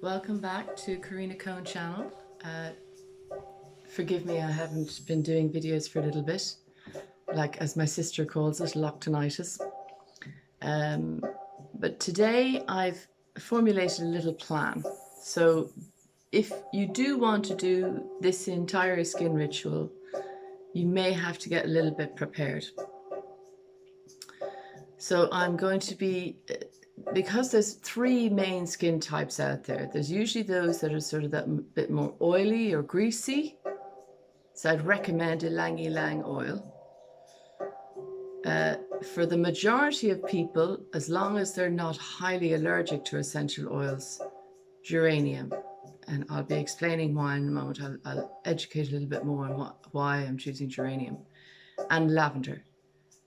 Welcome back to Carina Coen channel. Forgive me, I haven't been doing videos for a little bit, like as my sister calls it, lockdownitis. But today I've formulated a little plan. So if you do want to do this entire skin ritual, you may have to get a little bit prepared. So I'm going to be, because there's three main skin types out there. There's usually those that are sort of that bit more oily or greasy. So I'd recommend ylang ylang oil. For the majority of people, as long as they're not highly allergic to essential oils, geranium. And I'll be explaining why in a moment. I'll educate a little bit more on why I'm choosing geranium. And lavender.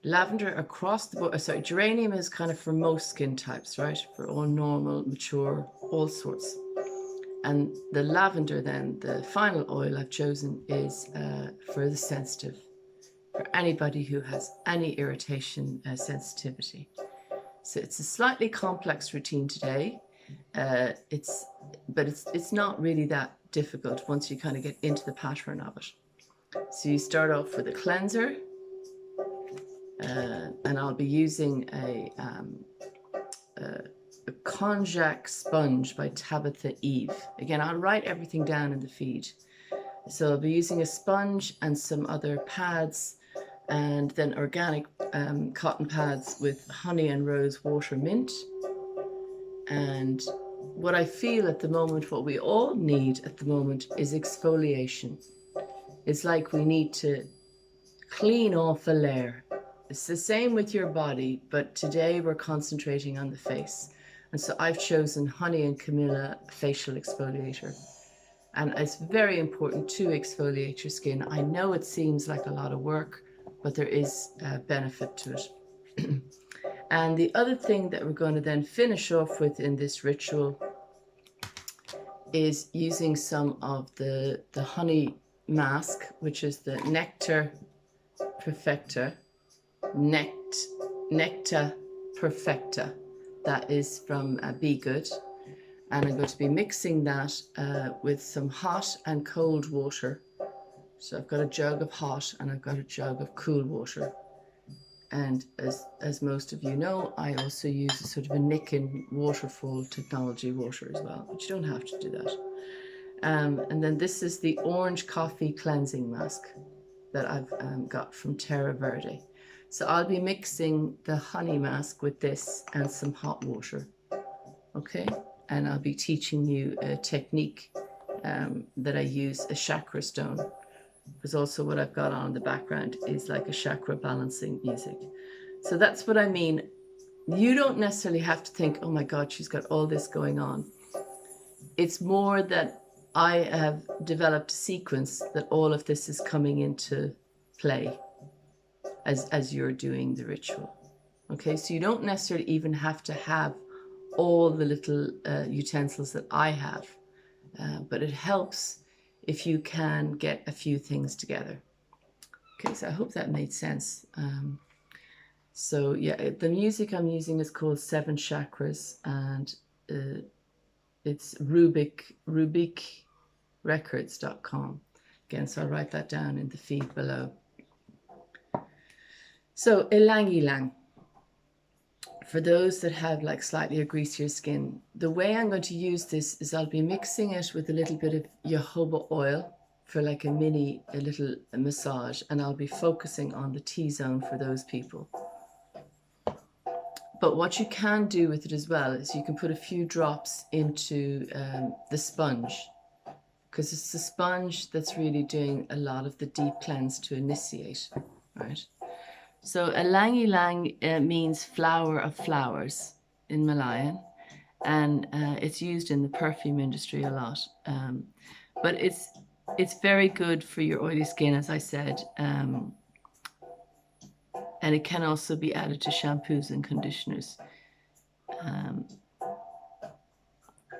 Lavender across the board, sorry, geranium is kind of for most skin types, right? For all normal, mature, all sorts. And the lavender then, the final oil I've chosen is for the sensitive, for anybody who has any irritation sensitivity. So it's a slightly complex routine today. But it's not really that difficult once you kind of get into the pattern of it. So you start off with a cleanser. And I'll be using a Konjac Sponge by Tabitha Eve. Again, I'll write everything down in the feed. So I'll be using a sponge and some other pads, and then organic cotton pads with honey and rose water mint. And what I feel at the moment, what we all need at the moment, is exfoliation. It's like we need to clean off a layer. It's the same with your body, but today we're concentrating on the face. And so I've chosen Honey and Camilla Facial Exfoliator. And it's very important to exfoliate your skin. I know it seems like a lot of work, but there is a benefit to it. And the other thing that we're going to then finish off with in this ritual is using some of the honey mask, which is the Nectar Perfecta. Nectar Perfecta, that is from Be Good, and I'm going to be mixing that with some hot and cold water. So I've got a jug of hot and I've got a jug of cool water, and as most of you know, I also use a sort of a Nikken waterfall technology water as well, but you don't have to do that. And then this is the orange coffee cleansing mask that I've got from Terra Verde. So I'll be mixing the honey mask with this and some hot water, okay? And I'll be teaching you a technique that I use, a chakra stone, because also what I've got on in the background is like a chakra balancing music. So that's what I mean. You don't necessarily have to think, oh my God, she's got all this going on. It's more that I have developed a sequence that all of this is coming into play as you're doing the ritual. Okay, so you don't necessarily even have to have all the little utensils that I have, but it helps if you can get a few things together. Okay, so I hope that made sense. So yeah, the music I'm using is called Seven Chakras, and it's rubikrecords.com. Again, so I'll write that down in the feed below. So ylang ylang, for those that have like slightly a greasier skin, the way I'm going to use this is I'll be mixing it with a little bit of jojoba oil for like a little massage, and I'll be focusing on the T-zone for those people. But what you can do with it as well is you can put a few drops into the sponge, because it's the sponge that's really doing a lot of the deep cleanse to initiate, right? So ylang ylang means flower of flowers in Malayan, and it's used in the perfume industry a lot. But it's very good for your oily skin, as I said, and it can also be added to shampoos and conditioners.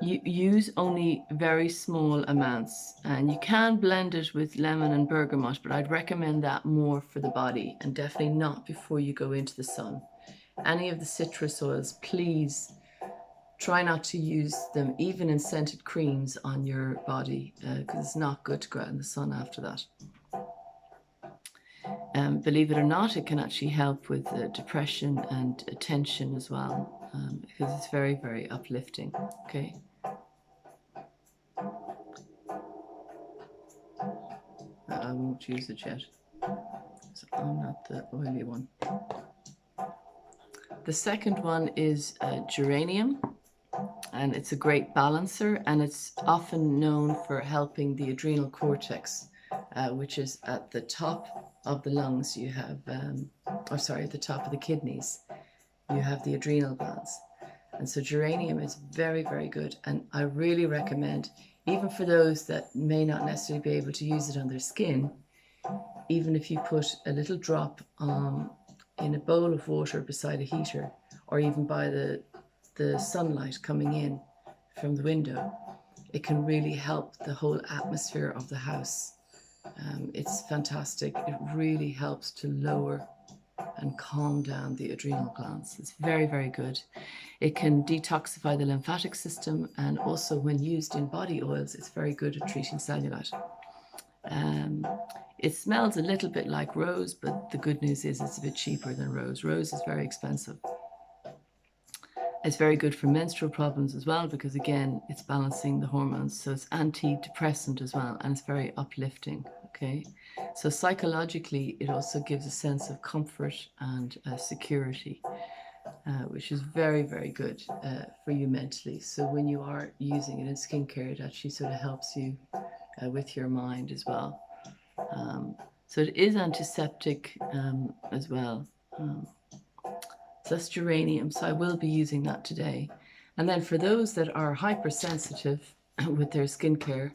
You use only very small amounts, and you can blend it with lemon and bergamot, but I'd recommend that more for the body, and definitely not before you go into the sun. Any of the citrus oils, please Try not to use them even in scented creams on your body because it's not good to go out in the sun after that. Believe it or not, it can actually help with depression and attention as well, because it's very, very uplifting. Okay. I won't use it yet. So I'm not the oily one. The second one is Geranium, and it's a great balancer, and it's often known for helping the adrenal cortex, which is at the top of the lungs. You have, or sorry, at the top of the kidneys, you have the adrenal glands. And so Geranium is very, very good. And I really recommend, even for those that may not necessarily be able to use it on their skin, even if you put a little drop in a bowl of water beside a heater, or even by the sunlight coming in from the window, it can really help the whole atmosphere of the house. It's fantastic. It really helps to lower and calm down the adrenal glands. It's very, very good. It can detoxify the lymphatic system, and also when used in body oils, it's very good at treating cellulite. It smells a little bit like rose, but the good news is it's a bit cheaper than rose. Rose is very expensive. It's very good for menstrual problems as well, because again, it's balancing the hormones. So it's antidepressant as well, and it's very uplifting. Okay. So psychologically, it also gives a sense of comfort and security, which is very, very good for you mentally. So when you are using it in skincare, it actually sort of helps you with your mind as well. So it is antiseptic as well. So that's Geranium. So I will be using that today. And then for those that are hypersensitive with their skincare,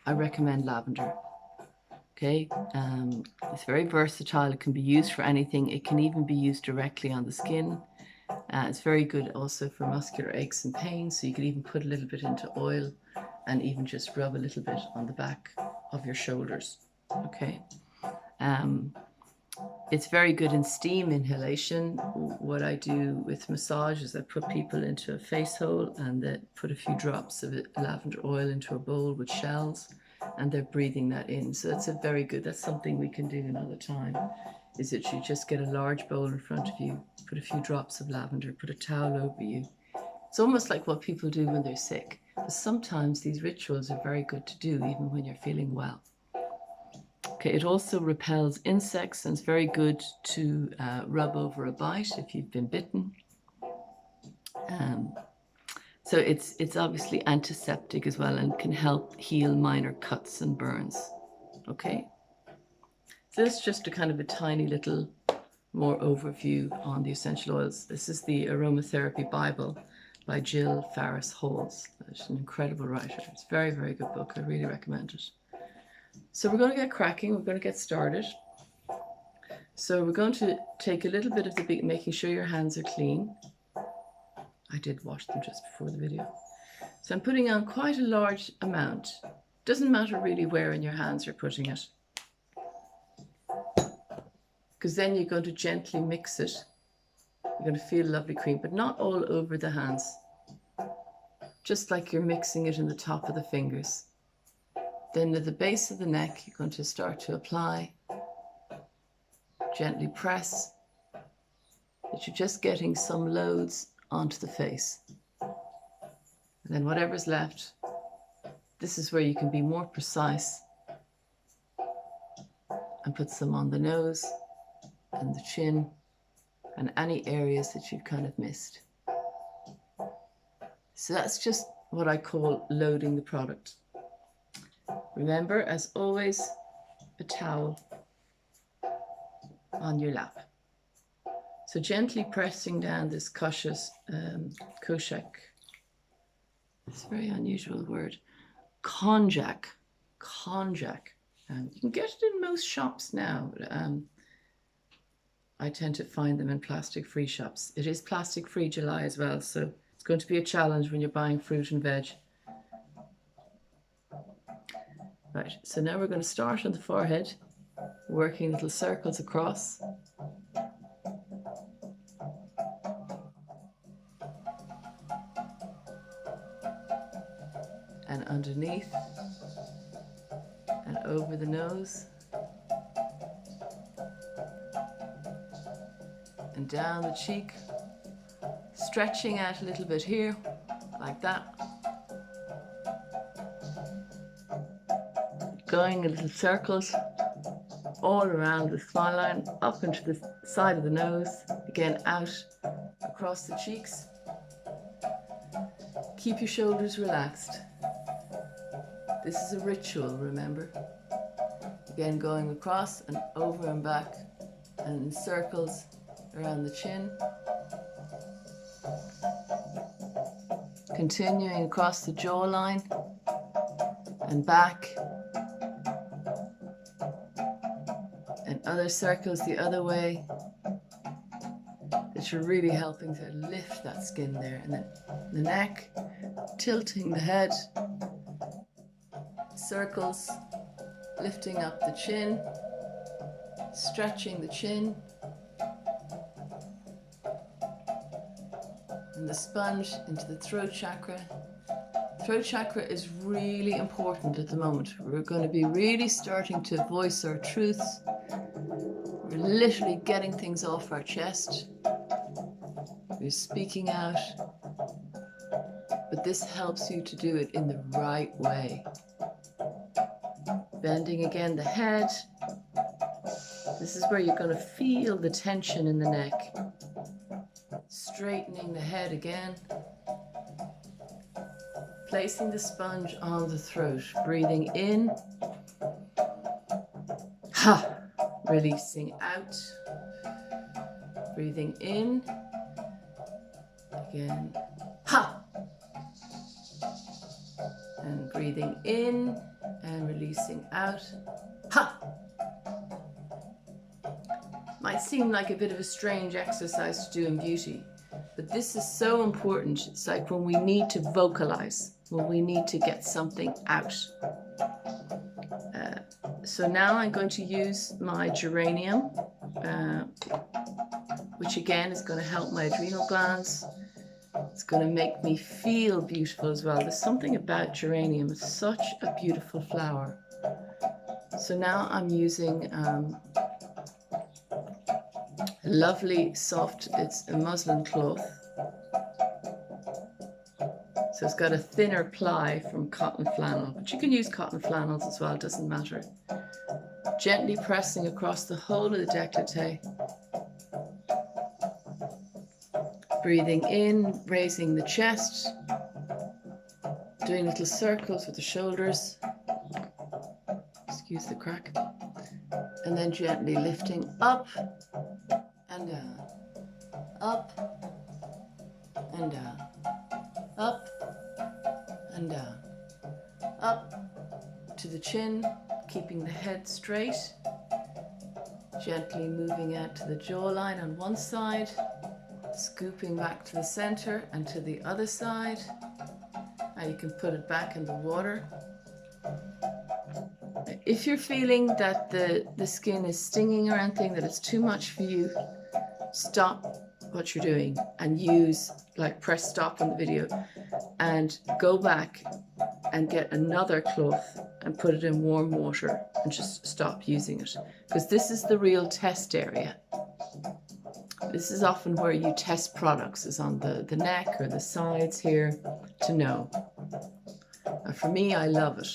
I recommend Lavender. Okay, it's very versatile. It can be used for anything. It can even be used directly on the skin. It's very good also for muscular aches and pains. So you could even put a little bit into oil and even just rub a little bit on the back of your shoulders. Okay. It's very good in steam inhalation. What I do with massage is I put people into a face hole and then put a few drops of lavender oil into a bowl with shells, and they're breathing that in. So that's that's something we can do another time, is that you just get a large bowl in front of you, put a few drops of lavender, put a towel over you. It's almost like what people do when they're sick. But sometimes these rituals are very good to do even when you're feeling well. Okay, it also repels insects, and it's very good to rub over a bite if you've been bitten. So it's obviously antiseptic as well, and can help heal minor cuts and burns. Okay, so this is just a kind of a tiny little more overview on the essential oils. This is the Aromatherapy Bible by Jill Farris Halls. She's an incredible writer. It's a very, very good book. I really recommend it. So we're going to get cracking. We're going to get started. So we're going to take a little bit of the, making sure your hands are clean. I did wash them just before the video. So I'm putting on quite a large amount. Doesn't matter really where in your hands you're putting it, because then you're going to gently mix it. You're going to feel lovely cream, but not all over the hands. Just like you're mixing it in the top of the fingers. Then at the base of the neck, you're going to start to apply, gently press, that you're just getting some loads onto the face. And then whatever's left, this is where you can be more precise and put some on the nose and the chin and any areas that you've kind of missed. So that's just what I call loading the product. Remember, as always, a towel on your lap. So gently pressing down this Konjac, it's a very unusual word, Konjac. You can get it in most shops now. I tend to find them in plastic-free shops. It is plastic-free July as well, so it's going to be a challenge when you're buying fruit and veg. Right, so now we're going to start on the forehead, working little circles across. and underneath and over the nose and down the cheek, stretching out a little bit here, like that. Going in little circles all around the smile line, up into the side of the nose, again out across the cheeks. Keep your shoulders relaxed. This is a ritual, remember? Again, going across and over and back and in circles around the chin. Continuing across the jawline and back. And other circles the other way. That you're really helping to lift that skin there. And then the neck, tilting the head. Circles, lifting up the chin, stretching the chin. And the sponge into the throat chakra. Throat chakra is really important at the moment. We're going to be really starting to voice our truths. We're literally getting things off our chest. We're speaking out. But this helps you to do it in the right way. Bending again the head. This is where you're going to feel the tension in the neck. Straightening the head again. Placing the sponge on the throat. Breathing in. Ha! Releasing out. Breathing in. Again. Ha! And breathing in and releasing out. Ha! Might seem like a bit of a strange exercise to do in beauty, but this is so important. It's like when we need to vocalize, when we need to get something out. So now I'm going to use my Geranium, which again is going to help my adrenal glands. It's going to make me feel beautiful as well. There's something about Geranium. It's such a beautiful flower. So now I'm using a lovely soft, it's a muslin cloth. So it's got a thinner ply from cotton flannel, but you can use cotton flannels as well, it doesn't matter. Gently pressing across the whole of the décolleté. Breathing in, raising the chest, doing little circles with the shoulders. Excuse the crack. And then gently lifting up and down, up and down, up and down, up to the chin, keeping the head straight, gently moving out to the jawline on one side, scooping back to the center and to the other side. Now you can put it back in the water. If you're feeling that the skin is stinging or anything, that it's too much for you, stop what you're doing and use, like, press stop on the video and go back and get another cloth and put it in warm water and just stop using it, because this is the real test area. This is often where you test products, is on the neck or the sides here, to know. And for me, I love it.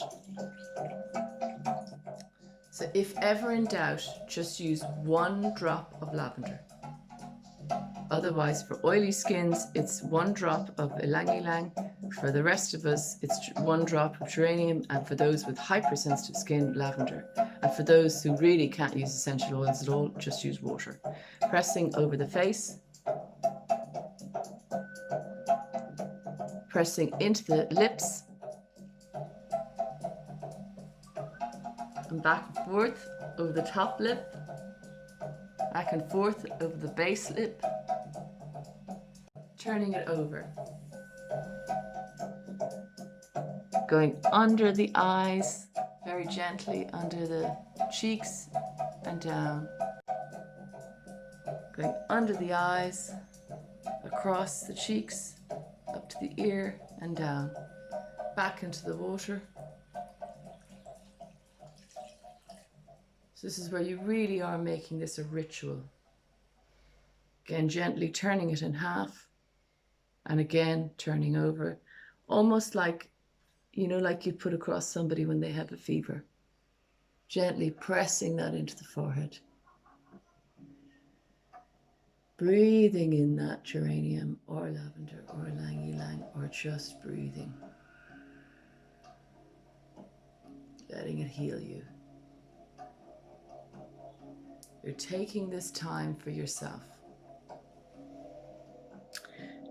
So if ever in doubt, just use 1 drop of lavender. Otherwise, for oily skins, it's 1 drop of ylang ylang. For the rest of us, it's 1 drop of geranium, and for those with hypersensitive skin, lavender. And for those who really can't use essential oils at all, just use water. Pressing over the face. Pressing into the lips. And back and forth over the top lip. Back and forth over the base lip. Turning it over. Going under the eyes, very gently under the cheeks and down. Going under the eyes, across the cheeks, up to the ear and down. back into the water. So this is where you really are making this a ritual. Again, gently turning it in half and again turning over, almost like, you know, like you put across somebody when they have a fever. Gently pressing that into the forehead. Breathing in that geranium or lavender or ylang ylang, or just breathing. Letting it heal you. You're taking this time for yourself.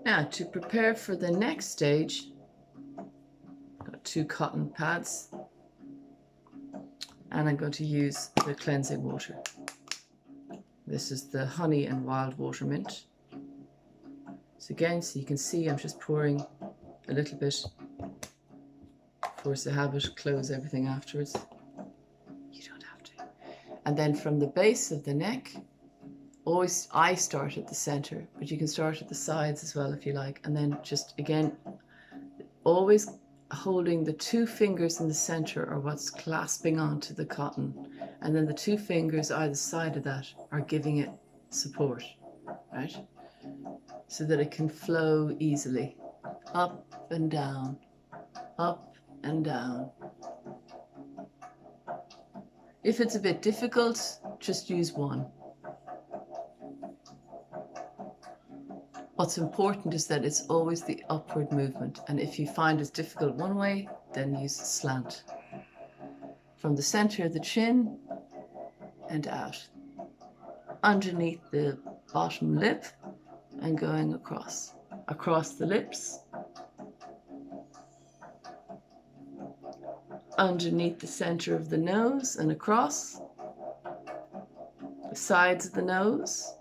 Now, to prepare for the next stage, I've got 2 cotton pads, and I'm going to use the cleansing water. This is the honey and wild water mint. So again, so you can see I'm just pouring a little bit. Force the habit, close everything afterwards. You don't have to. And then from the base of the neck, always I start at the center, but you can start at the sides as well if you like. And then just again, always holding the 2 fingers in the center are what's clasping onto the cotton. And then the 2 fingers either side of that are giving it support, right? So that it can flow easily. Up and down, up and down. If it's a bit difficult, just use 1. What's important is that it's always the upward movement, and if you find it's difficult one way, then use slant. From the center of the chin and out. Underneath the bottom lip and going across. Across the lips. Underneath the center of the nose and across. The sides of the nose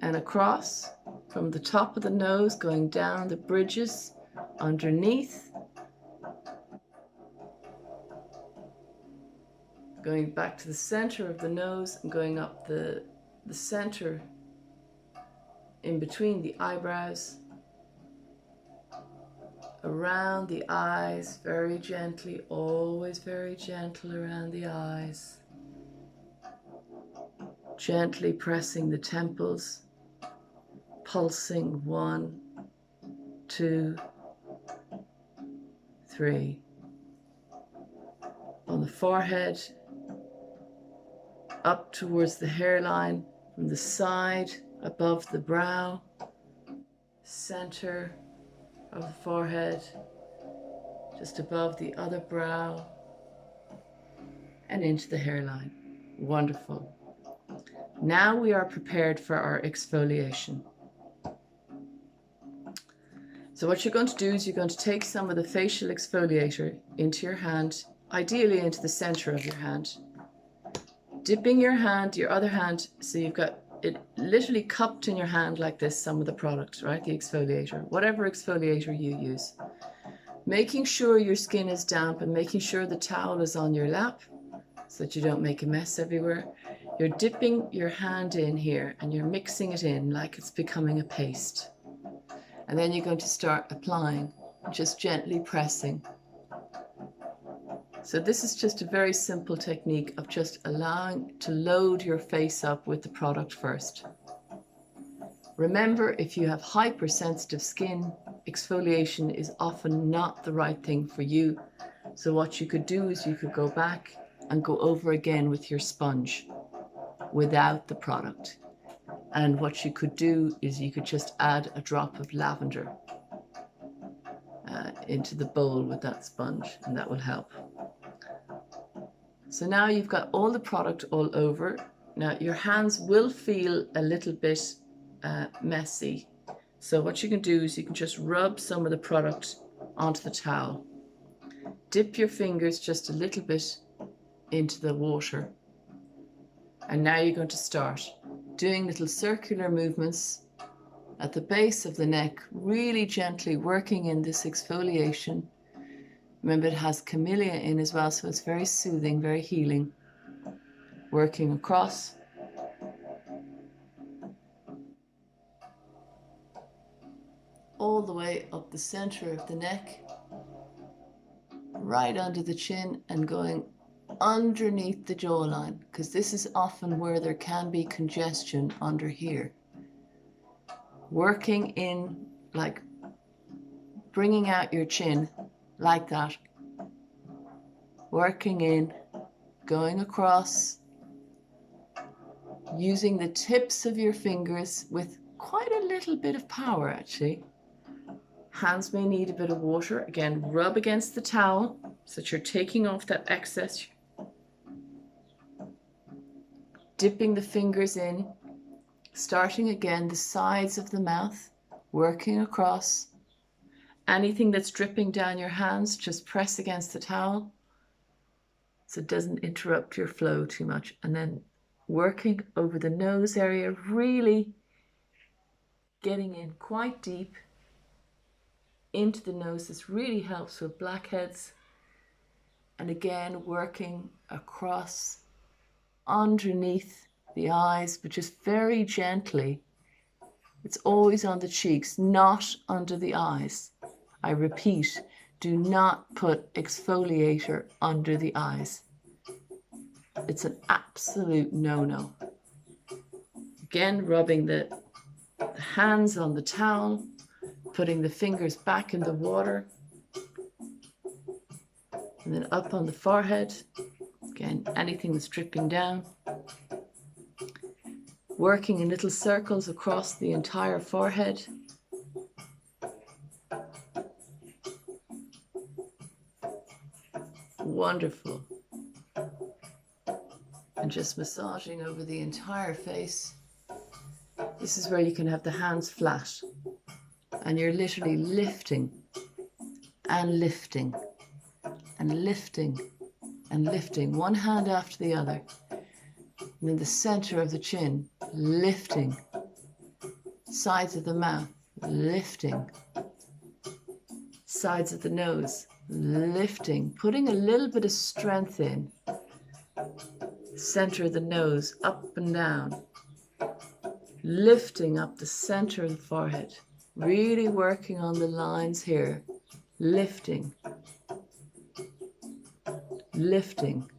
and across. From the top of the nose, going down the bridges, underneath, going back to the center of the nose and going up the center in between the eyebrows, around the eyes, very gently, always very gentle around the eyes, gently pressing the temples. Pulsing 1, 2, 3. On the forehead, up towards the hairline, from the side, above the brow, center of the forehead, just above the other brow, and into the hairline. Wonderful. Now we are prepared for our exfoliation. So what you're going to do is you're going to take some of the facial exfoliator into your hand, ideally into the center of your hand, dipping your hand, your other hand, so you've got it literally cupped in your hand like this, some of the product, right? The exfoliator, whatever exfoliator you use. Making sure your skin is damp and making sure the towel is on your lap so that you don't make a mess everywhere. You're dipping your hand in here and you're mixing it in like it's becoming a paste. And then you're going to start applying, just gently pressing. So this is just a very simple technique of just allowing to load your face up with the product first. Remember, if you have hypersensitive skin, exfoliation is often not the right thing for you. So what you could do is you could go back and go over again with your sponge without the product. And what you could do is you could just add a drop of lavender into the bowl with that sponge, and that will help. So now you've got all the product all over. Now your hands will feel a little bit messy. So what you can do is you can just rub some of the product onto the towel. Dip your fingers just a little bit into the water. And now you're going to start doing little circular movements at the base of the neck, really gently working in this exfoliation. Remember, it has camellia in as well, so it's very soothing, very healing. Working across. All the way up the center of the neck. right under the chin and going underneath the jawline, because this is often where there can be congestion under here. Working in, like bringing out your chin like that, working in, going across, using the tips of your fingers with quite a little bit of power actually. Hands may need a bit of water. Again, rub against the towel so that you're taking off that excess. Dipping the fingers in, starting again the sides of the mouth, working across. Anything that's dripping down your hands, just press against the towel so it doesn't interrupt your flow too much. And then working over the nose area, really getting in quite deep into the nose. This really helps with blackheads. And again, working across underneath the eyes, but just very gently. It's always on the cheeks, not under the eyes. I repeat, do not put exfoliator under the eyes. It's an absolute no-no. Again, rubbing the hands on the towel, putting the fingers back in the water, and then up on the forehead. Again, anything that's dripping down. Working in little circles across the entire forehead. Wonderful. And just massaging over the entire face. This is where you can have the hands flat and you're literally lifting and lifting and lifting and lifting, one hand after the other. And then the center of the chin, lifting. Sides of the mouth, lifting. Sides of the nose, lifting. Putting a little bit of strength in. Center of the nose, up and down. Lifting up the center of the forehead. Really working on the lines here. Lifting. Lifting.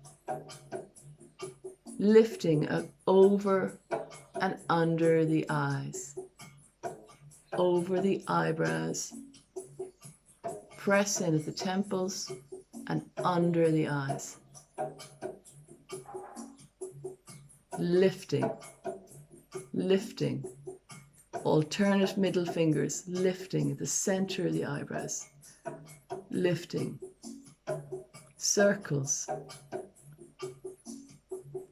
Lifting over and under the eyes, over the eyebrows, press in at the temples and under the eyes. Lifting, lifting, alternate middle fingers, lifting at the center of the eyebrows, lifting, circles,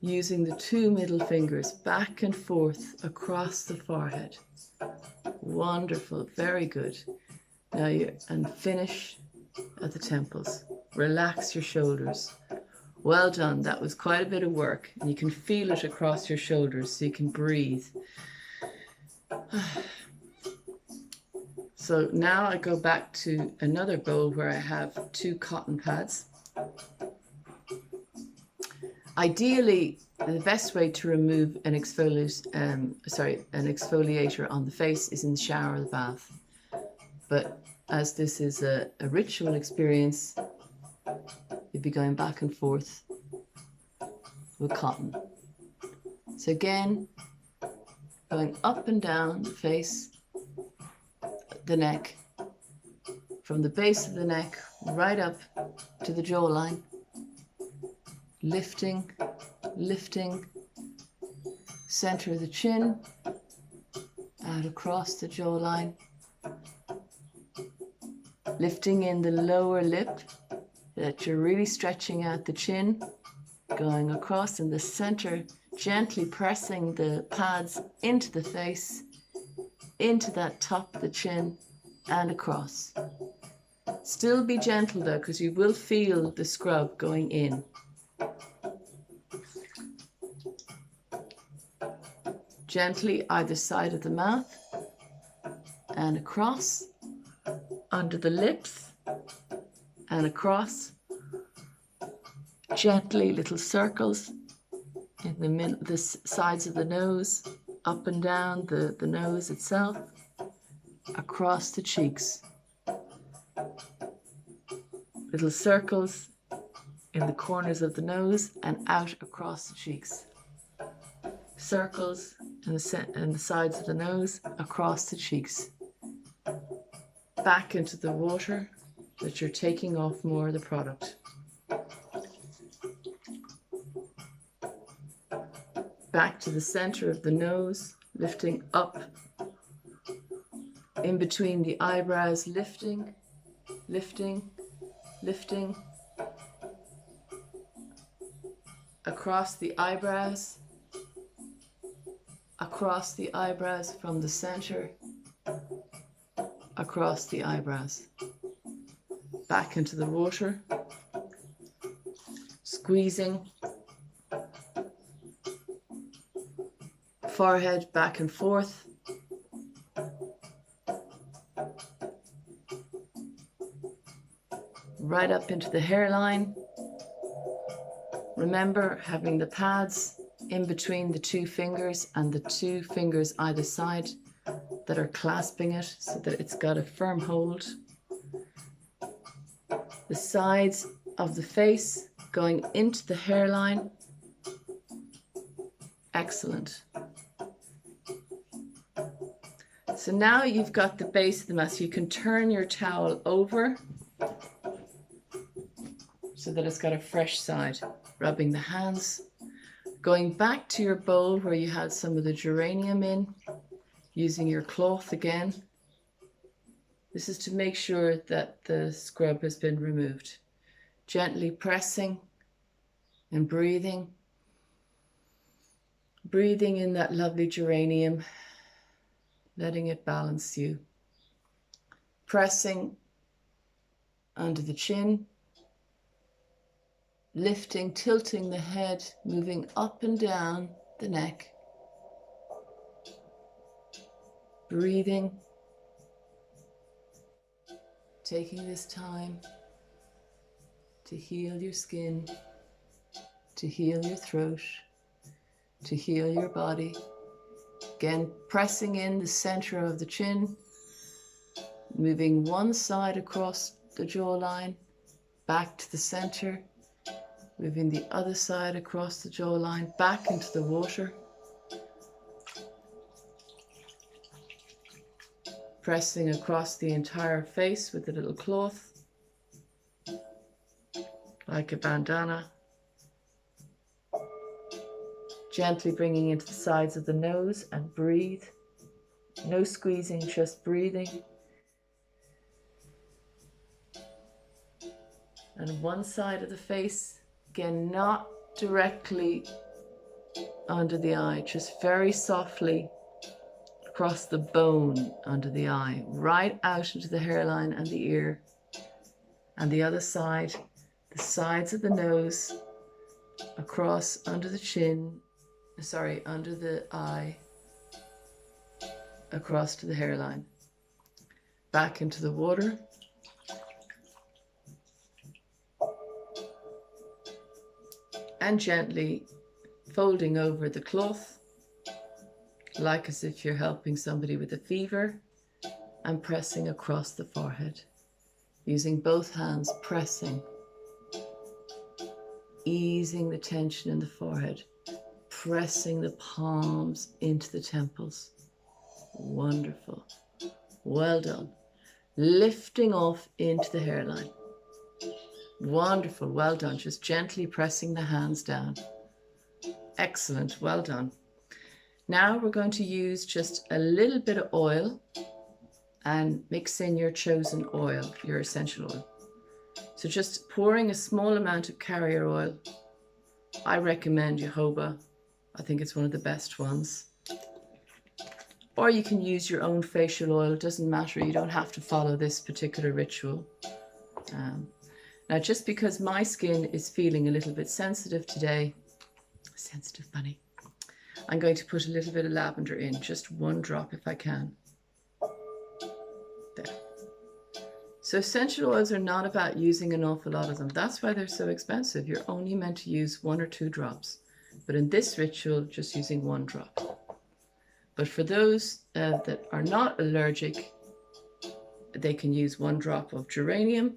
using the two middle fingers back and forth across the forehead. Wonderful, very good. Now and finish at the temples. Relax your shoulders. Well done, that was quite a bit of work. And you can feel it across your shoulders so you can breathe. So now I go back to another bowl where I have 2 cotton pads. Ideally, the best way to remove an exfoliator on the face is in the shower or the bath. But as this is a ritual experience, you'll be going back and forth with cotton. So again, going up and down the face, the neck, from the base of the neck right up to the jawline. Lifting, lifting, center of the chin, out across the jawline. Lifting in the lower lip, that you're really stretching out the chin, going across in the center, gently pressing the pads into the face, into that top of the chin, and across. Still be gentle though, because you will feel the scrub going in. Gently either side of the mouth and across, under the lips and across. Gently little circles in the middle, the sides of the nose, up and down the nose itself, across the cheeks. little circles in the corners of the nose and out across the cheeks. Circles in the sides of the nose, across the cheeks. Back into the water that you're taking off more of the product. Back to the center of the nose, lifting up. In between the eyebrows, lifting, lifting, lifting. Across the eyebrows from the center, across the eyebrows, back into the water, squeezing, forehead back and forth, right up into the hairline. Remember having the pads in between the two fingers and the two fingers either side that are clasping it so that it's got a firm hold. The sides of the face going into the hairline. Excellent. So now you've got the base of the mask. You can turn your towel over so that it's got a fresh side. Rubbing the hands, going back to your bowl where you had some of the geranium in, using your cloth again. This is to make sure that the scrub has been removed. Gently pressing and breathing. Breathing in that lovely geranium, letting it balance you. Pressing under the chin. Lifting, tilting the head, moving up and down the neck. Breathing. Taking this time to heal your skin, to heal your throat, to heal your body. Again, pressing in the center of the chin, moving one side across the jawline, back to the center. Moving the other side across the jawline, back into the water. Pressing across the entire face with a little cloth, like a bandana. Gently bringing into the sides of the nose and breathe. No squeezing, just breathing. And one side of the face. Again, not directly under the eye, just very softly across the bone under the eye, right out into the hairline and the ear. And the other side, the sides of the nose, across under the chin, under the eye, across to the hairline. Back into the water. And gently folding over the cloth, like as if you're helping somebody with a fever, and pressing across the forehead. Using both hands, pressing, easing the tension in the forehead, pressing the palms into the temples. Wonderful. Well done. Lifting off into the hairline. Wonderful, well done. Just gently pressing the hands down. Excellent, well done. Now we're going to use just a little bit of oil and mix in your chosen oil, your essential oil. So just pouring a small amount of carrier oil. I recommend jojoba. I think it's one of the best ones. Or you can use your own facial oil, it doesn't matter. You don't have to follow this particular ritual. Now, just because my skin is feeling a little bit sensitive today, sensitive bunny, I'm going to put a little bit of lavender in, just one drop if I can. There. So essential oils are not about using an awful lot of them. That's why they're so expensive. You're only meant to use 1 or 2 drops. But in this ritual, just using 1 drop. But for those that are not allergic, they can use 1 drop of geranium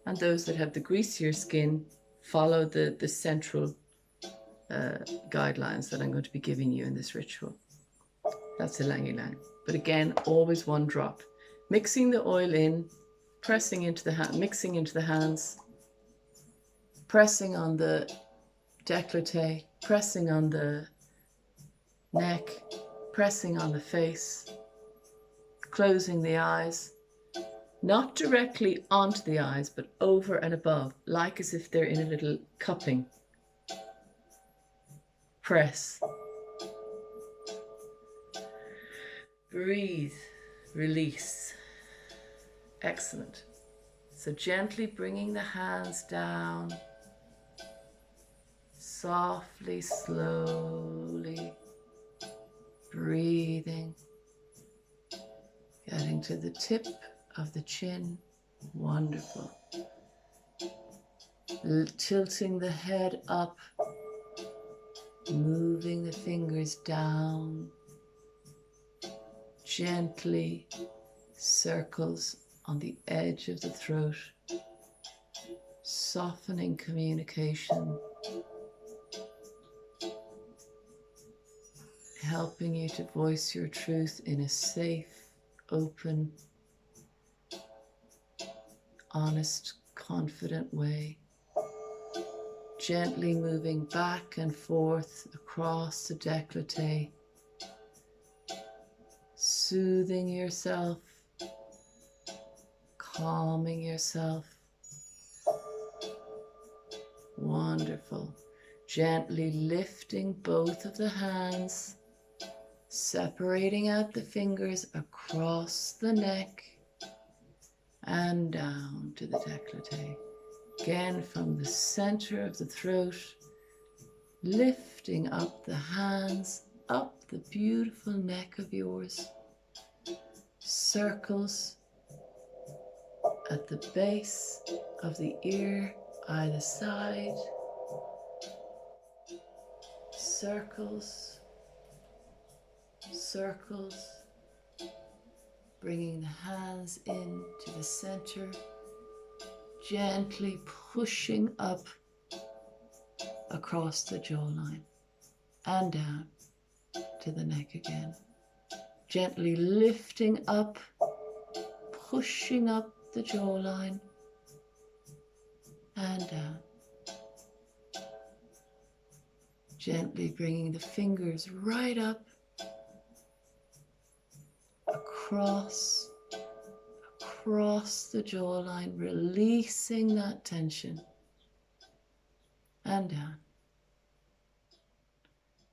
And those that have the greasier skin, follow the central guidelines that I'm going to be giving you in this ritual. That's ylang ylang. But again, always one drop. Mixing the oil in, pressing into the hand, mixing into the hands, pressing on the décolleté, pressing on the neck, pressing on the face, closing the eyes, not directly onto the eyes, but over and above, like as if they're in a little cupping. Press. Breathe. Release. Excellent. So gently bringing the hands down, softly, slowly, breathing, getting to the tip of the chin. Wonderful. Tilting the head up, moving the fingers down, gently circles on the edge of the throat, softening communication, helping you to voice your truth in a safe, open, honest, confident way. Gently moving back and forth across the décolleté, soothing yourself, calming yourself. Wonderful. Gently lifting both of the hands, separating out the fingers across the neck and down to the décolleté. Again, from the center of the throat, lifting up the hands, up the beautiful neck of yours. Circles at the base of the ear, either side. Circles, circles, bringing the hands in to the center, gently pushing up across the jawline and down to the neck again. Gently lifting up, pushing up the jawline and down. Gently bringing the fingers right up, across the jawline, releasing that tension and down.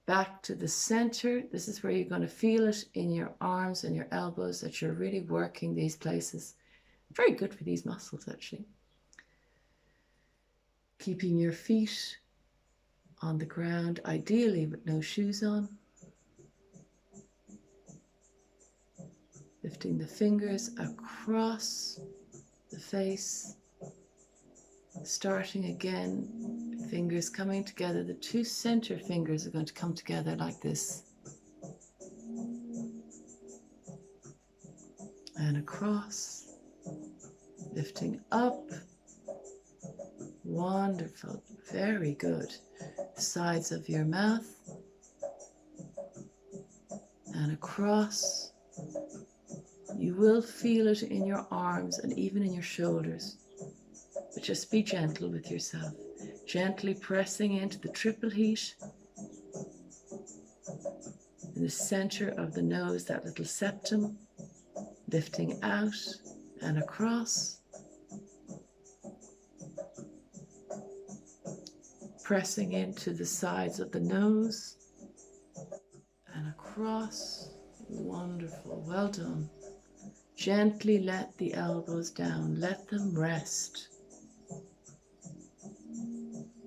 Back to the center. This is where you're going to feel it in your arms and your elbows, that you're really working these places. Very good for these muscles, actually. Keeping your feet on the ground, ideally with no shoes on. Lifting the fingers across the face. Starting again, fingers coming together. The two center fingers are going to come together like this. And across, lifting up. Wonderful, very good. Sides of your mouth and across. You will feel it in your arms and even in your shoulders. But just be gentle with yourself. Gently pressing into the triple heat. In the center of the nose, that little septum. Lifting out and across. Pressing into the sides of the nose and across. Wonderful, well done. Gently let the elbows down, let them rest.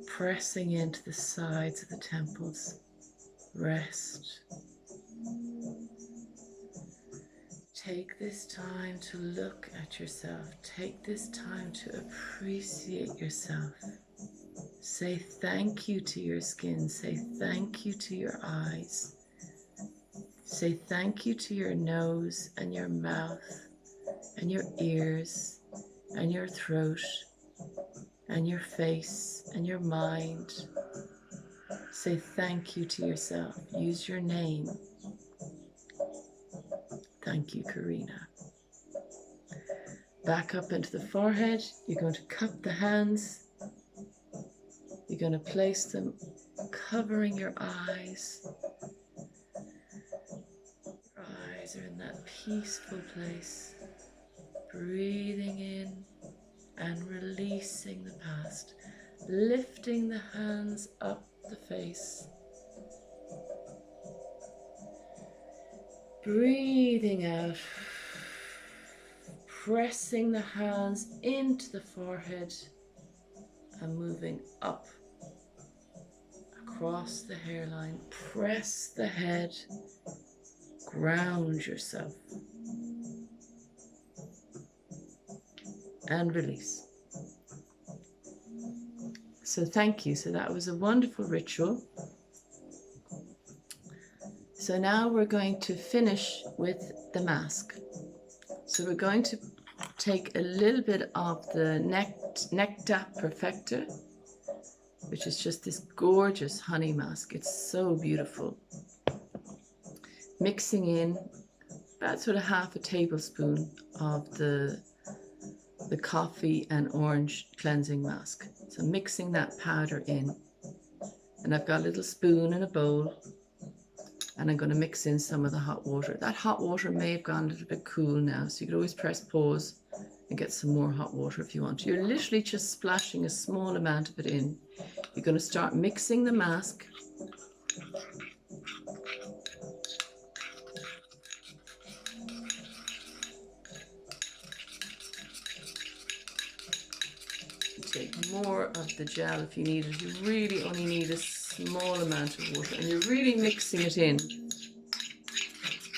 Pressing into the sides of the temples, rest. Take this time to look at yourself. Take this time to appreciate yourself. Say thank you to your skin. Say thank you to your eyes. Say thank you to your nose and your mouth and your ears and your throat and your face and your mind. Say thank you to yourself. Use your name. Thank you, Carina. Back up into the forehead. You're going to cup the hands. You're going to place them covering your eyes. Your eyes are in that peaceful place. Breathing in and releasing the past. Lifting the hands up the face. Breathing out. Pressing the hands into the forehead and moving up across the hairline. Press the head. Ground yourself. And release. So thank you. So that was a wonderful ritual. So now we're going to finish with the mask. So we're going to take a little bit of the Nectar Perfecta, which is just this gorgeous honey mask. It's so beautiful. Mixing in about sort of half a tablespoon of the coffee and orange cleansing mask. So mixing that powder in, and I've got a little spoon and a bowl, and I'm going to mix in some of the hot water. That hot water may have gone a little bit cool now, so you could always press pause and get some more hot water if you want to. You're literally just splashing a small amount of it in. You're going to start mixing the mask. Take more of the gel if you need it. You really only need a small amount of water, and you're really mixing it in.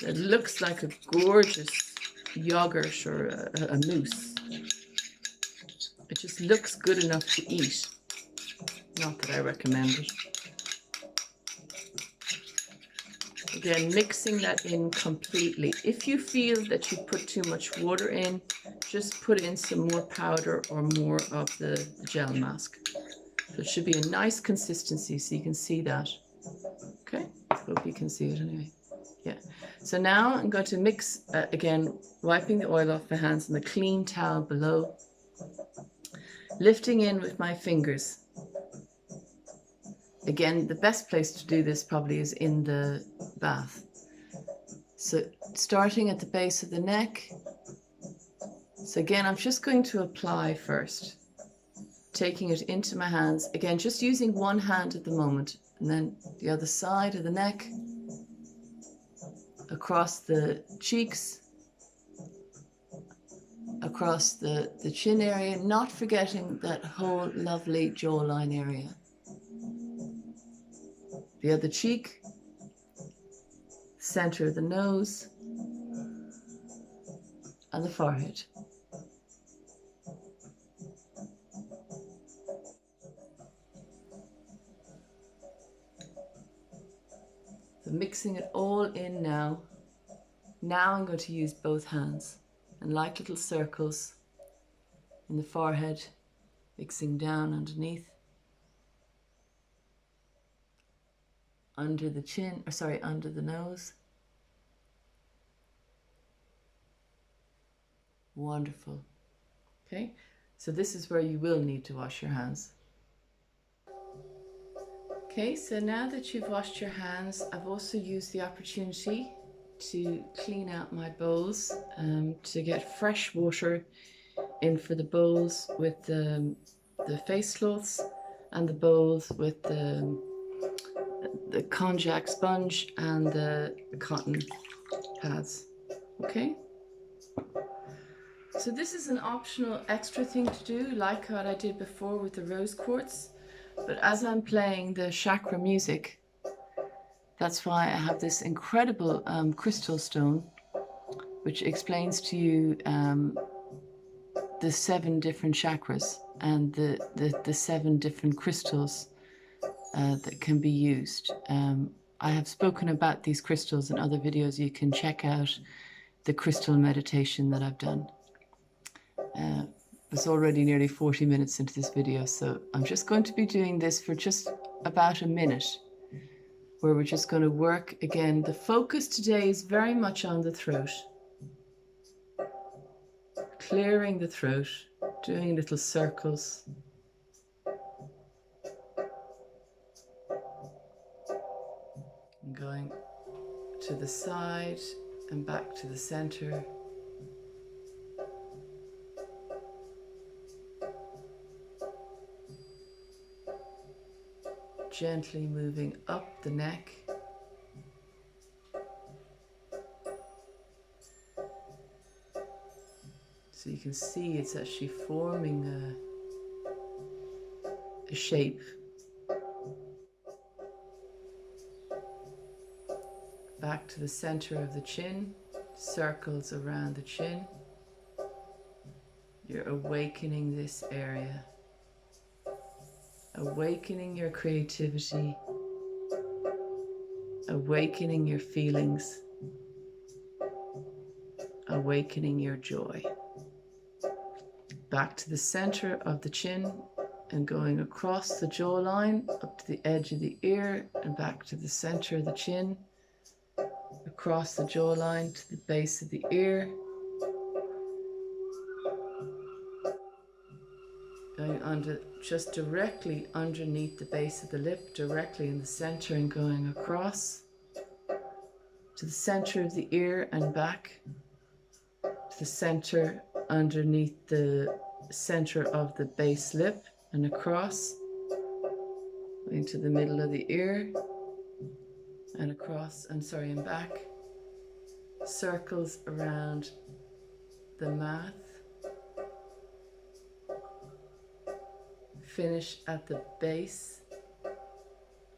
It looks like a gorgeous yogurt or a mousse. It just looks good enough to eat. Not that I recommend it. Again, mixing that in completely. If you feel that you put too much water in, just put in some more powder or more of the gel mask. So it should be a nice consistency, so you can see that. Okay, hope you can see it anyway. Yeah. So now I'm going to mix, again, wiping the oil off my hands and the clean towel below. Lifting in with my fingers. Again, the best place to do this probably is in the bath. So starting at the base of the neck. So again, I'm just going to apply first, taking it into my hands. Again, just using one hand at the moment, and then the other side of the neck, across the cheeks, across the chin area, not forgetting that whole lovely jawline area. The other cheek, center of the nose, and the forehead. So mixing it all in now. Now I'm going to use both hands and like little circles in the forehead, mixing down underneath, under the chin, or sorry, under the nose. Wonderful. Okay, so this is where you will need to wash your hands. Okay, so now that you've washed your hands, I've also used the opportunity to clean out my bowls, to get fresh water in for the bowls with the face cloths, and the bowls with the Konjac Sponge and the cotton pads. Okay, so this is an optional extra thing to do, like what I did before with the rose quartz, but as I'm playing the chakra music, that's why I have this incredible crystal stone, which explains to you the 7 different chakras and the 7 different crystals that can be used. I have spoken about these crystals in other videos. You can check out the crystal meditation that I've done. It's already nearly 40 minutes into this video, so I'm just going to be doing this for just about a minute, where we're just going to work again. The focus today is very much on the throat, clearing the throat, doing little circles. And going to the side and back to the center. Gently moving up the neck. So you can see it's actually forming a shape. Back to the center of the chin, circles around the chin. You're awakening this area. Awakening your creativity, awakening your feelings, awakening your joy. Back to the center of the chin and going across the jawline up to the edge of the ear and back to the center of the chin, across the jawline to the base of the ear. Going under, just directly underneath the base of the lip, directly in the center, and going across to the center of the ear and back to the center underneath the center of the base lip and across, going to the middle of the ear and across, and back, circles around the mouth. Finish at the base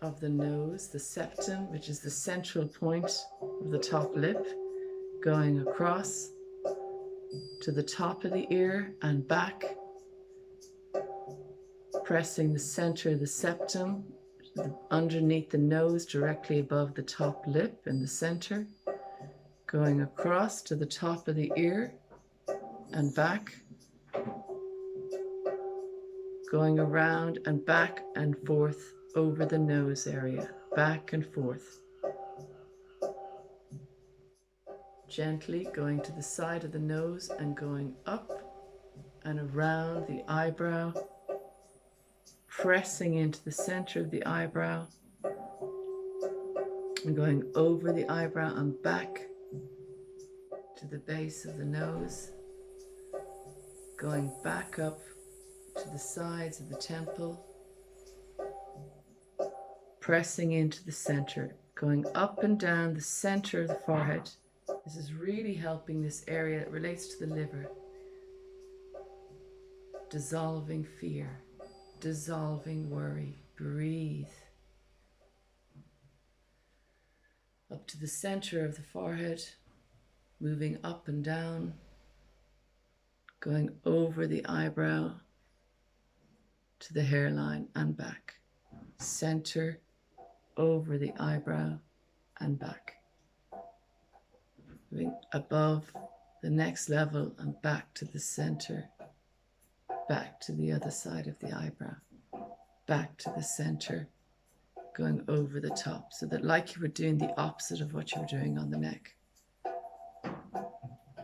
of the nose, the septum, which is the central point of the top lip, going across to the top of the ear and back, pressing the center of the septum underneath the nose, directly above the top lip in the center, going across to the top of the ear and back, going around and back and forth over the nose area, back and forth. Gently going to the side of the nose and going up and around the eyebrow, pressing into the center of the eyebrow and going over the eyebrow and back to the base of the nose, going back up to the sides of the temple, pressing into the center, going up and down the center of the forehead. This is really helping this area that relates to the liver. Dissolving fear, dissolving worry. Breathe. Up to the center of the forehead, moving up and down, going over the eyebrow to the hairline and back. Center, over the eyebrow and back. Moving above the next level and back to the center. Back to the other side of the eyebrow. Back to the center, going over the top, so that like you were doing the opposite of what you were doing on the neck.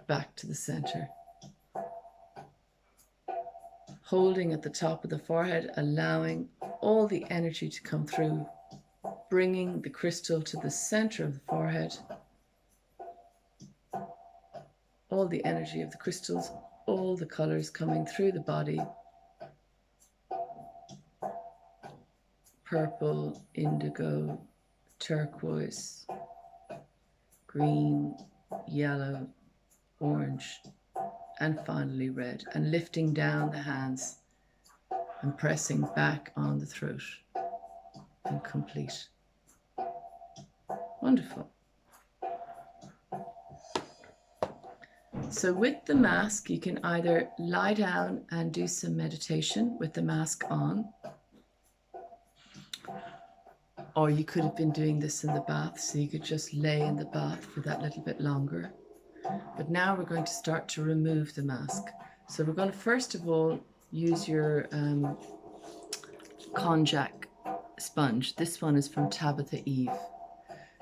Back to the center. Holding at the top of the forehead, allowing all the energy to come through, bringing the crystal to the center of the forehead. All the energy of the crystals, all the colors coming through the body. Purple, indigo, turquoise, green, yellow, orange, and finally red, and lifting down the hands and pressing back on the throat and complete. Wonderful. So with the mask, you can either lie down and do some meditation with the mask on, or you could have been doing this in the bath, so you could just lay in the bath for that little bit longer. But now we're going to start to remove the mask. So we're going to first of all use your Konjac Sponge. This one is from Tabitha Eve.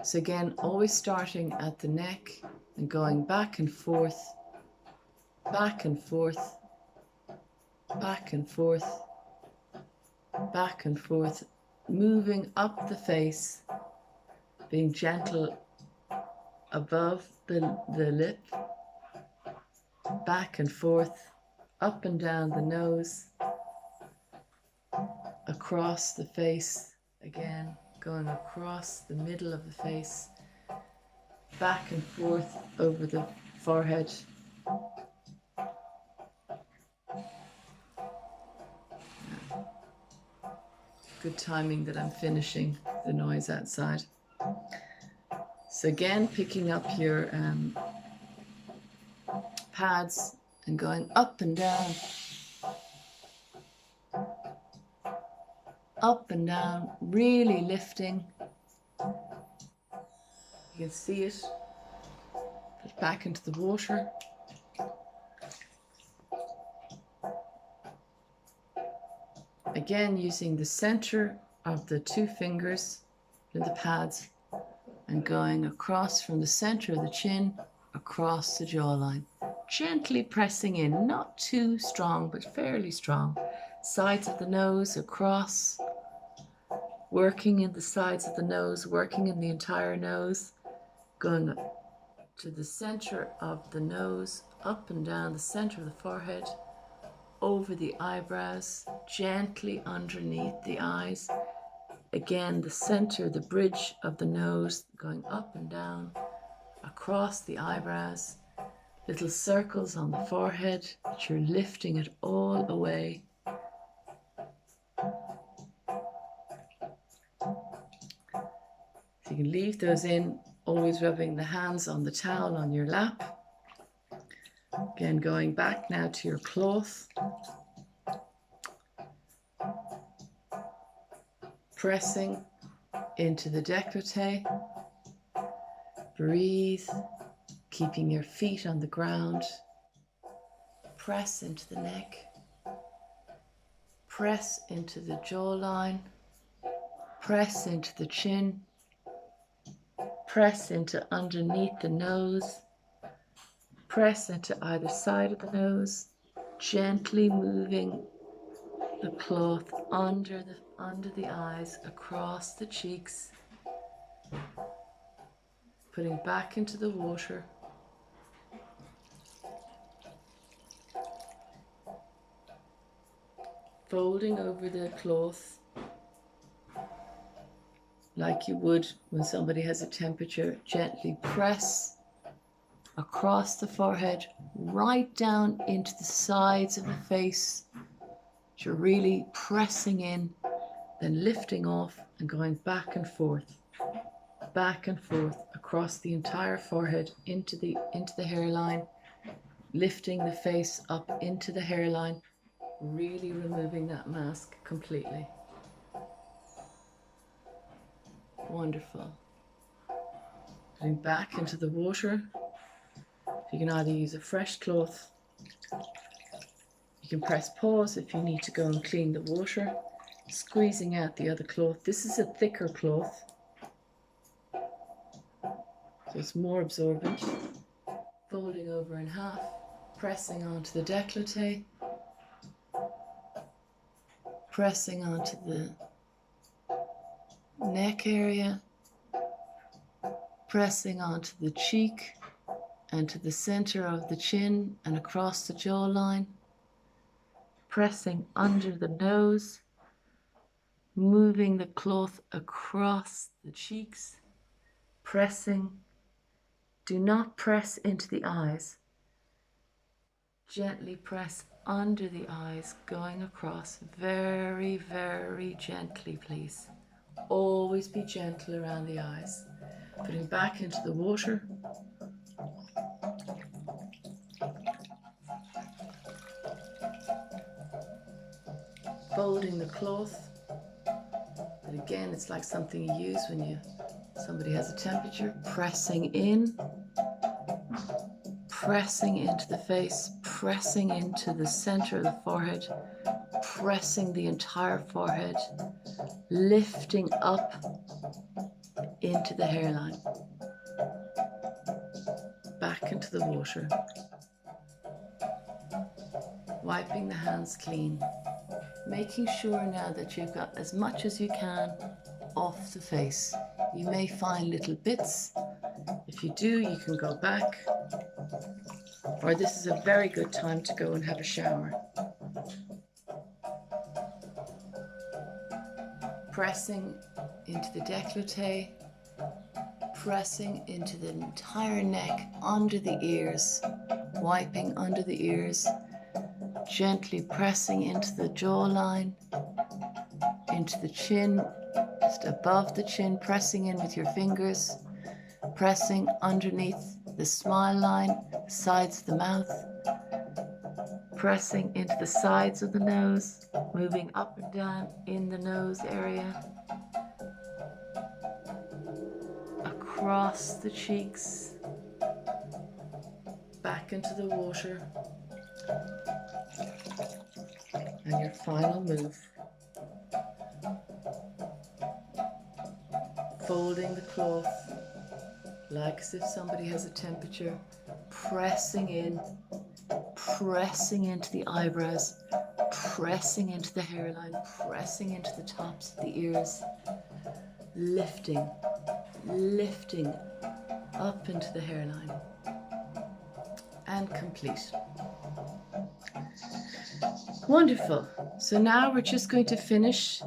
So again, always starting at the neck and going back and forth, back and forth, back and forth, back and forth, moving up the face, being gentle above the lip, back and forth, up and down the nose, across the face, again going across the middle of the face, back and forth over the forehead. Good timing that I'm finishing the noise outside. So again, picking up your pads and going up and down, up and down, really lifting. You can see it. Put it back into the water. Again, using the center of the two fingers in the pads and going across from the center of the chin across the jawline. Gently pressing in, not too strong, but fairly strong. Sides of the nose across, working in the sides of the nose, working in the entire nose, going to the center of the nose, up and down the center of the forehead, over the eyebrows, gently underneath the eyes. Again, the center, the bridge of the nose, going up and down, across the eyebrows, little circles on the forehead, but you're lifting it all away. So you can leave those in, always rubbing the hands on the towel on your lap. Again, going back now to your cloth. Pressing into the décolleté. Breathe, keeping your feet on the ground. Press into the neck. Press into the jawline. Press into the chin. Press into underneath the nose. Press into either side of the nose, gently moving the cloth under the eyes, across the cheeks, putting back into the water. Folding over the cloth like you would when somebody has a temperature. Gently press across the forehead, right down into the sides of the face. You're really pressing in, then lifting off and going back and forth across the entire forehead into the hairline, lifting the face up into the hairline, really removing that mask completely. Wonderful. Going back into the water. You can either use a fresh cloth. You can press pause if you need to go and clean the water. Squeezing out the other cloth. This is a thicker cloth, so it's more absorbent. Folding over in half, pressing onto the décolleté, pressing onto the neck area, pressing onto the cheek and to the center of the chin and across the jawline, pressing under the nose, moving the cloth across the cheeks, pressing. Do not press into the eyes. Gently press under the eyes, going across very, very gently, please. Always be gentle around the eyes. Putting back into the water. Folding the cloth. But again, it's like something you use when somebody has a temperature. Pressing in. Pressing into the face. pressing into the center of the forehead, pressing the entire forehead, lifting up into the hairline, back into the water, wiping the hands clean, making sure now that you've got as much as you can off the face. You may find little bits. If you do, you can go back, or this is a very good time to go and have a shower. Pressing into the décolleté, pressing into the entire neck, under the ears, wiping under the ears, gently pressing into the jawline, into the chin, just above the chin, pressing in with your fingers, pressing underneath the smile line, sides of the mouth, pressing into the sides of the nose, moving up and down in the nose area, across the cheeks, back into the water, and your final move. Folding the cloth like as if somebody has a temperature, pressing in, pressing into the eyebrows, pressing into the hairline, pressing into the tops of the ears, lifting, lifting up into the hairline, and complete. Wonderful. So now we're just going to finish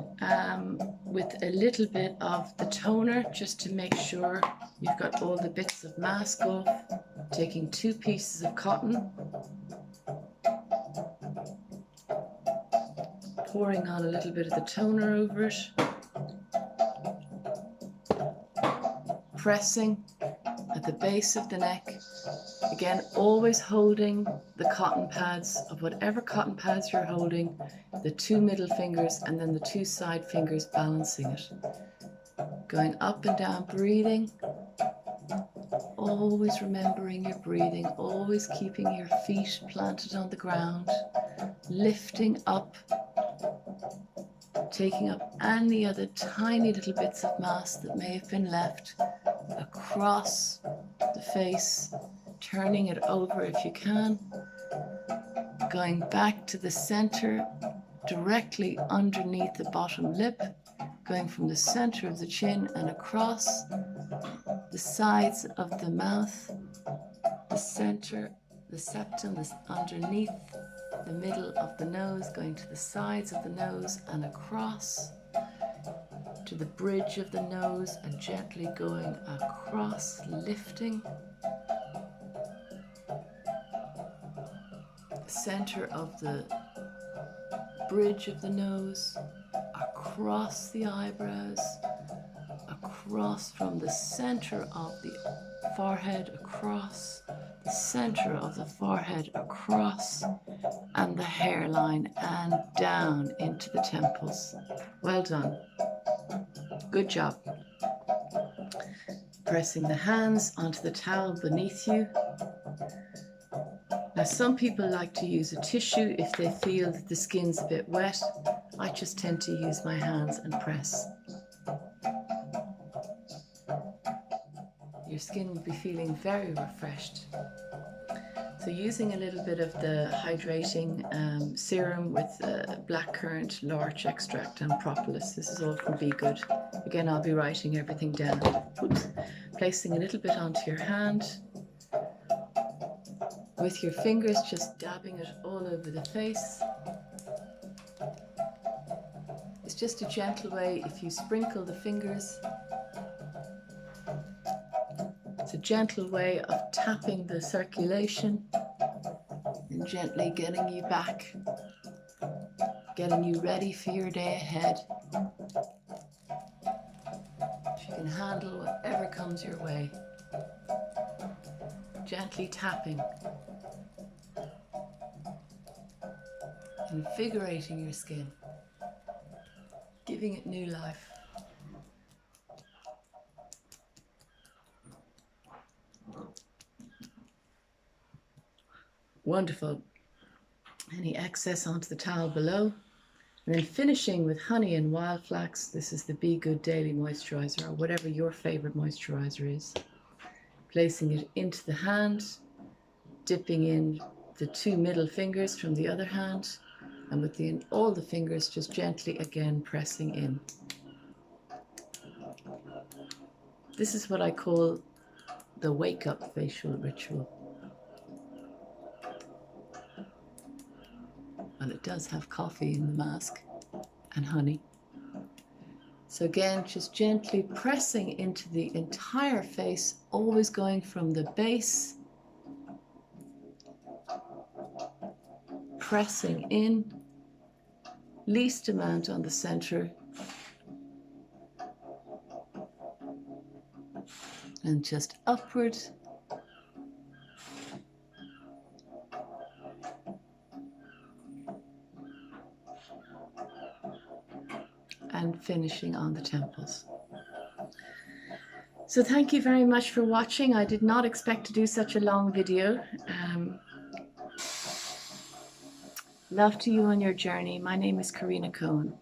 with a little bit of the toner, just to make sure you've got all the bits of mask off. Taking 2 pieces of cotton, pouring on a little bit of the toner over it, pressing at the base of the neck. Again, always holding the cotton pads, of whatever cotton pads you're holding, the 2 middle fingers and then the 2 side fingers balancing it. Going up and down, breathing, always remembering your breathing, always keeping your feet planted on the ground, lifting up, taking up any other tiny little bits of mask that may have been left across the face, turning it over if you can, going back to the center, directly underneath the bottom lip, going from the center of the chin and across the sides of the mouth, the center, the septum is underneath the middle of the nose, going to the sides of the nose and across to the bridge of the nose and gently going across, lifting. Center of the bridge of the nose, across the eyebrows, across from the center of the forehead, across the center of the forehead, across, and the hairline, and down into the temples. Well done. Good job. Pressing the hands onto the towel beneath you. Now, some people like to use a tissue if they feel that the skin's a bit wet. I just tend to use my hands and press. Your skin will be feeling very refreshed. So using a little bit of the hydrating serum with blackcurrant, larch extract and propolis. This is all from Be Good. Again, I'll be writing everything down. Oops. Placing a little bit onto your hand. With your fingers, just dabbing it all over the face. It's just a gentle way if you sprinkle the fingers. It's a gentle way of tapping the circulation and gently getting you back, getting you ready for your day ahead. If you can handle whatever comes your way, gently tapping, invigorating your skin, giving it new life. Wonderful. any excess onto the towel below. And then finishing with honey and wild flax. This is the Be Good Daily Moisturizer, or whatever your favorite moisturizer is. Placing it into the hand, dipping in the 2 middle fingers from the other hand, and with all the fingers just gently again pressing in. This is what I call the wake-up facial ritual. And it does have coffee in the mask and honey. So again, just gently pressing into the entire face, always going from the base, pressing in, least amount on the center, and just upward. And finishing on the temples. So thank you very much for watching. I did not expect to do such a long video. Love to you on your journey. My name is Carina Coen.